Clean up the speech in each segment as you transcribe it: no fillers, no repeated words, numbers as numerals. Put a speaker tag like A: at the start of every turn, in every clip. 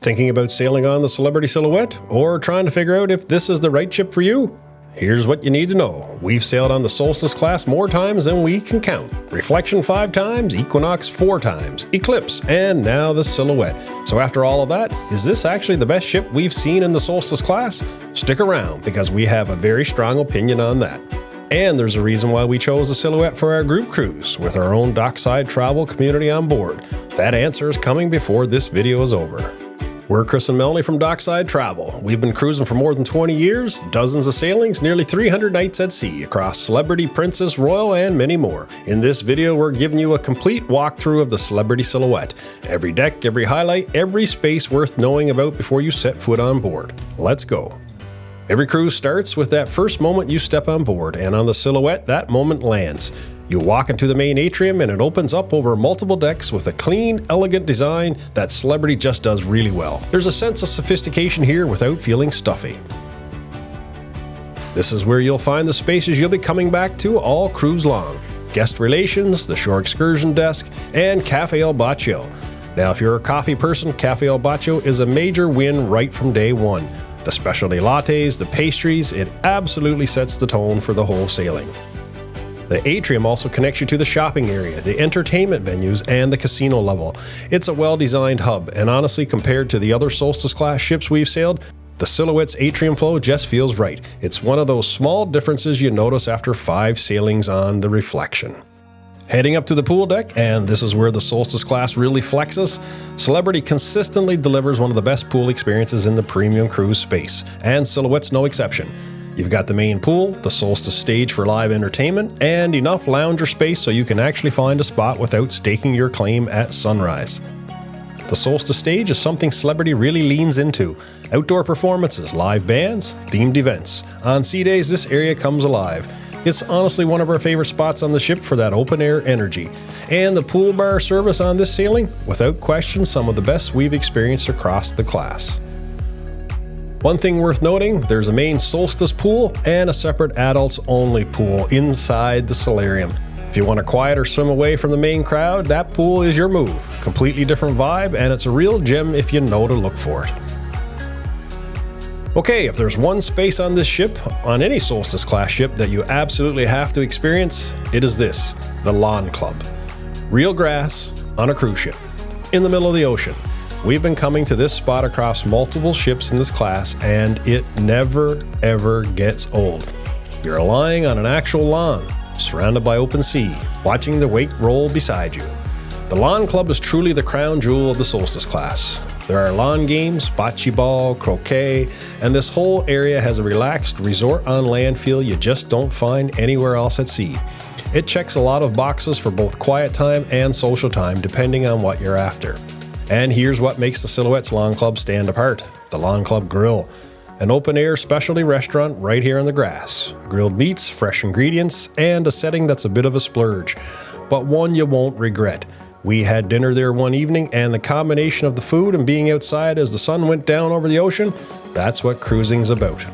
A: Thinking about sailing on the Celebrity Silhouette, or trying to figure out if this is the right ship for you? Here's what you need to know. We've sailed on the Solstice Class more times than we can count. Reflection 5 times, Equinox 4 times, Eclipse, and now the Silhouette. So after all of that, is this actually the best ship we've seen in the Solstice Class? Stick around, because we have a very strong opinion on that. And there's a reason why we chose the Silhouette for our group cruise, with our own Dockside Travel community on board. That answer is coming before this video is over. We're Kris and Melanie from Dockside Travel. We've been cruising for more than 20 years, dozens of sailings, nearly 300 nights at sea across Celebrity, Princess, Royal, and many more. In this video, we're giving you a complete walkthrough of the Celebrity Silhouette. Every deck, every highlight, every space worth knowing about before you set foot on board. Let's go. Every cruise starts with that first moment you step on board, and on the Silhouette, that moment lands. You walk into the main atrium and it opens up over multiple decks with a clean, elegant design that Celebrity just does really well. There's a sense of sophistication here without feeling stuffy. This is where you'll find the spaces you'll be coming back to all cruise long. Guest relations, the shore excursion desk, and Cafe al Bacio. Now if you're a coffee person, Cafe al Bacio is a major win right from day one. The specialty lattes, the pastries, it absolutely sets the tone for the whole sailing. The atrium also connects you to the shopping area, the entertainment venues, and the casino level. It's a well-designed hub, and honestly, compared to the other Solstice Class ships we've sailed, the Silhouette's atrium flow just feels right. It's one of those small differences you notice after 5 sailings on the Reflection. Heading up to the pool deck, and this is where the Solstice Class really flexes, Celebrity consistently delivers one of the best pool experiences in the premium cruise space, and Silhouette's no exception. You've got the main pool, the Solstice Stage for live entertainment, and enough lounger space so you can actually find a spot without staking your claim at sunrise. The Solstice Stage is something Celebrity really leans into. Outdoor performances, live bands, themed events. On sea days, this area comes alive. It's honestly one of our favorite spots on the ship for that open air energy. And the pool bar service on this sailing, without question, some of the best we've experienced across the class. One thing worth noting, there's a main Solstice pool and a separate adults only pool inside the Solarium. If you want to quiet or swim away from the main crowd, that pool is your move. Completely different vibe, and it's a real gem if you know to look for it. Okay, if there's one space on this ship, on any Solstice Class ship, that you absolutely have to experience, it is this, the Lawn Club. Real grass on a cruise ship, in the middle of the ocean. We've been coming to this spot across multiple ships in this class, and it never ever gets old. You're lying on an actual lawn, surrounded by open sea, watching the wake roll beside you. The Lawn Club is truly the crown jewel of the Solstice Class. There are lawn games, bocce ball, croquet, and this whole area has a relaxed resort on land feel you just don't find anywhere else at sea. It checks a lot of boxes for both quiet time and social time, depending on what you're after. And here's what makes the Silhouette's Lawn Club stand apart. The Lawn Club Grill. An open-air specialty restaurant right here on the grass. Grilled meats, fresh ingredients, and a setting that's a bit of a splurge, but one you won't regret. We had dinner there one evening, and the combination of the food and being outside as the sun went down over the ocean, that's what cruising's about.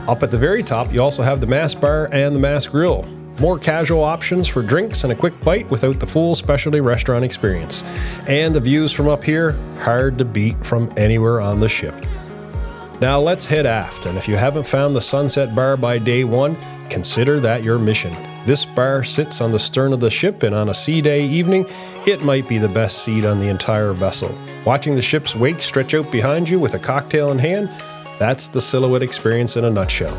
A: Up at the very top, you also have the Mass Bar and the Mass Grill. More casual options for drinks and a quick bite without the full specialty restaurant experience. And the views from up here, hard to beat from anywhere on the ship. Now let's head aft, and if you haven't found the Sunset Bar by day one, consider that your mission. This bar sits on the stern of the ship, and on a sea day evening, it might be the best seat on the entire vessel. Watching the ship's wake stretch out behind you with a cocktail in hand, that's the Silhouette experience in a nutshell.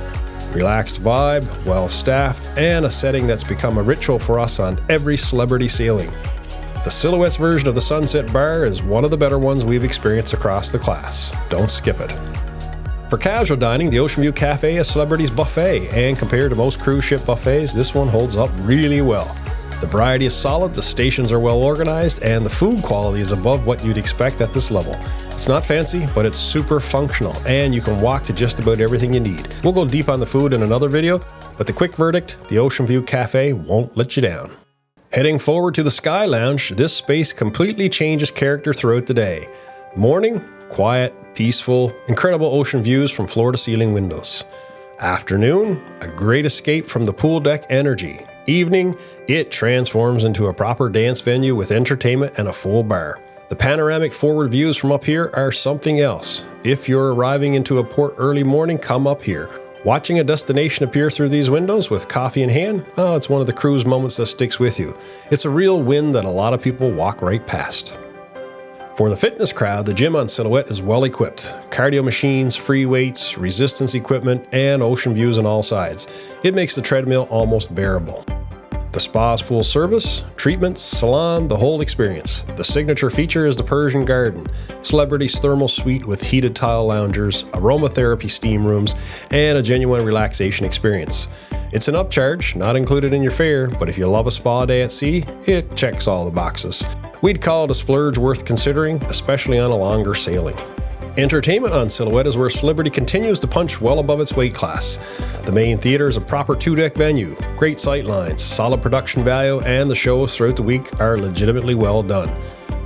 A: Relaxed vibe, well-staffed, and a setting that's become a ritual for us on every Celebrity sailing. The Silhouette's version of the Sunset Bar is one of the better ones we've experienced across the class. Don't skip it. For casual dining, the Ocean View Cafe is Celebrity's buffet, and compared to most cruise ship buffets, this one holds up really well. The variety is solid, the stations are well organized, and the food quality is above what you'd expect at this level. It's not fancy, but it's super functional, and you can walk to just about everything you need. We'll go deep on the food in another video, but the quick verdict, the Ocean View Cafe won't let you down. Heading forward to the Sky Lounge, this space completely changes character throughout the day. Morning, quiet, peaceful, incredible ocean views from floor-to-ceiling windows. Afternoon, a great escape from the pool deck energy. Evening, it transforms into a proper dance venue with entertainment and a full bar. The panoramic forward views from up here are something else. If you're arriving into a port early morning, come up here. Watching a destination appear through these windows with coffee in hand, it's one of the cruise moments that sticks with you. It's a real win that a lot of people walk right past. For the fitness crowd, the gym on Silhouette is well equipped. Cardio machines, free weights, resistance equipment, and ocean views on all sides. It makes the treadmill almost bearable. The spa is full service, treatments, salon, the whole experience. The signature feature is the Persian Garden, Celebrity's thermal suite with heated tile loungers, aromatherapy steam rooms, and a genuine relaxation experience. It's an upcharge, not included in your fare, but if you love a spa day at sea, it checks all the boxes. We'd call it a splurge worth considering, especially on a longer sailing. Entertainment on Silhouette is where Celebrity continues to punch well above its weight class. The main theater is a proper 2-deck venue, great sight lines, solid production value, and the shows throughout the week are legitimately well done.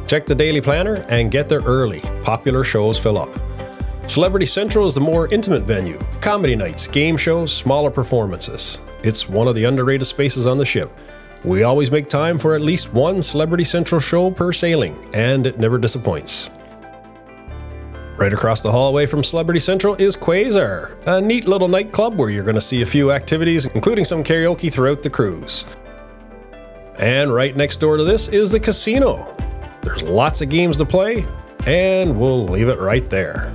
A: Check the daily planner and get there early. Popular shows fill up. Celebrity Central is the more intimate venue. Comedy nights, game shows, smaller performances. It's one of the underrated spaces on the ship. We always make time for at least one Celebrity Central show per sailing, and it never disappoints. Right across the hallway from Celebrity Central is Quasar, a neat little nightclub where you're going to see a few activities, including some karaoke throughout the cruise. And right next door to this is the casino. There's lots of games to play, and we'll leave it right there.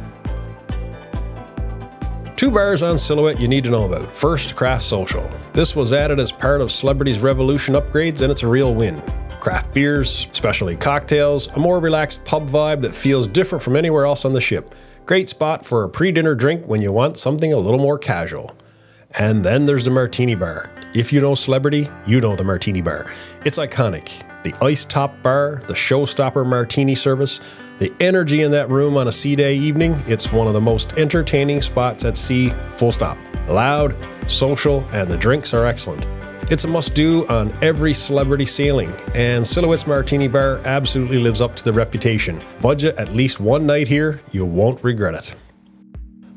A: 2 bars on Silhouette you need to know about. First, Craft Social. This was added as part of Celebrity's Revolution upgrades, and it's a real win. Craft beers, specialty cocktails, a more relaxed pub vibe that feels different from anywhere else on the ship. Great spot for a pre-dinner drink when you want something a little more casual. And then there's the Martini Bar. If you know Celebrity, you know the Martini Bar. It's iconic. The iced top bar, the showstopper martini service, the energy in that room on a sea day evening, it's one of the most entertaining spots at sea, full stop. Loud, social, and the drinks are excellent. It's a must-do on every Celebrity sailing, and Silhouette's Martini Bar absolutely lives up to the reputation. Budget at least one night here, you won't regret it.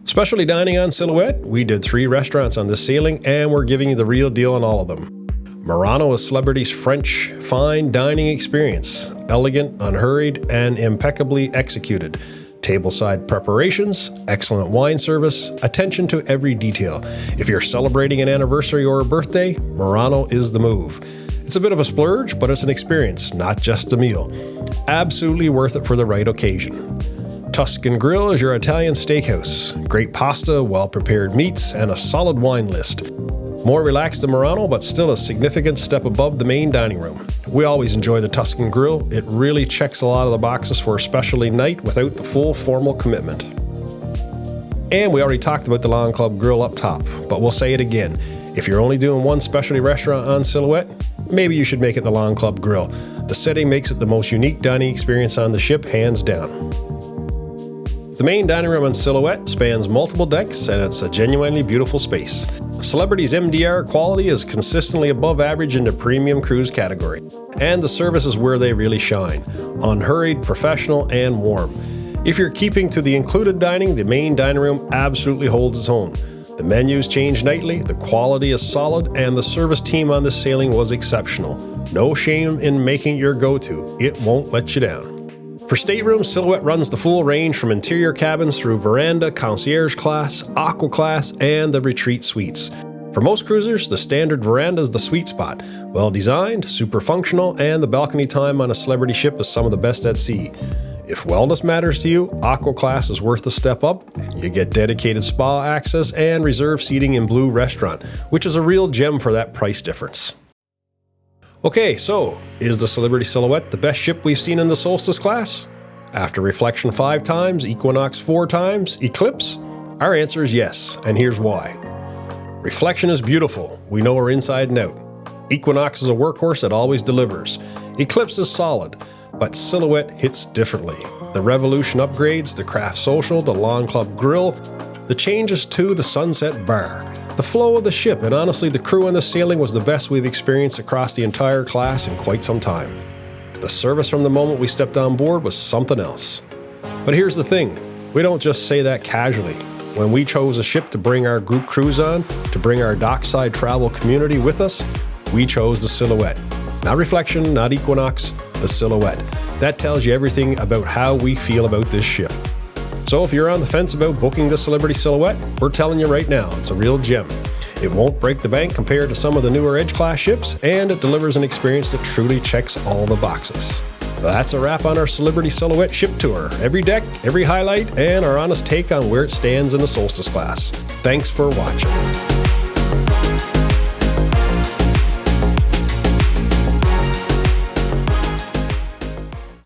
A: Specialty dining on Silhouette, we did 3 restaurants on this sailing, and we're giving you the real deal on all of them. Murano is Celebrity's French fine dining experience, elegant, unhurried, and impeccably executed. Tableside preparations, excellent wine service, attention to every detail. If you're celebrating an anniversary or a birthday, Murano is the move. It's a bit of a splurge, but it's an experience, not just a meal. Absolutely worth it for the right occasion. Tuscan Grill is your Italian steakhouse. Great pasta, well-prepared meats, and a solid wine list. More relaxed than Murano, but still a significant step above the main dining room. We always enjoy the Tuscan Grill. It really checks a lot of the boxes for a specialty night without the full formal commitment. And we already talked about the Lawn Club Grill up top, but we'll say it again. If you're only doing one specialty restaurant on Silhouette, maybe you should make it the Lawn Club Grill. The setting makes it the most unique dining experience on the ship, hands down. The main dining room on Silhouette spans multiple decks, and it's a genuinely beautiful space. Celebrity's MDR quality is consistently above average in the premium cruise category, and the service is where they really shine. Unhurried, professional, and warm. If you're keeping to the included dining, the main dining room absolutely holds its own. The menus change nightly, the quality is solid, and the service team on this sailing was exceptional. No shame in making your go-to. It won't let you down. For staterooms, Silhouette runs the full range from interior cabins through Veranda, Concierge Class, Aqua Class, and the Retreat Suites. For most cruisers, the standard Veranda is the sweet spot. Well designed, super functional, and the balcony time on a Celebrity ship is some of the best at sea. If wellness matters to you, Aqua Class is worth the step up. You get dedicated spa access and reserved seating in Blue Restaurant, which is a real gem for that price difference. Okay, so, is the Celebrity Silhouette the best ship we've seen in the Solstice Class? After Reflection 5 times, Equinox 4 times, Eclipse? Our answer is yes, and here's why. Reflection is beautiful. We know her inside and out. Equinox is a workhorse that always delivers. Eclipse is solid, but Silhouette hits differently. The Revolution upgrades, the Craft Social, the Lawn Club Grill, the changes to the Sunset Bar. The flow of the ship, and honestly the crew on this sailing was the best we've experienced across the entire class in quite some time. The service from the moment we stepped on board was something else. But here's the thing, we don't just say that casually. When we chose a ship to bring our group cruise on, to bring our Dockside Travel community with us, we chose the Silhouette. Not Reflection, not Equinox, the Silhouette. That tells you everything about how we feel about this ship. So if you're on the fence about booking the Celebrity Silhouette, we're telling you right now, it's a real gem. It won't break the bank compared to some of the newer Edge-class ships, and it delivers an experience that truly checks all the boxes. That's a wrap on our Celebrity Silhouette ship tour. Every deck, every highlight, and our honest take on where it stands in the Solstice class. Thanks for watching.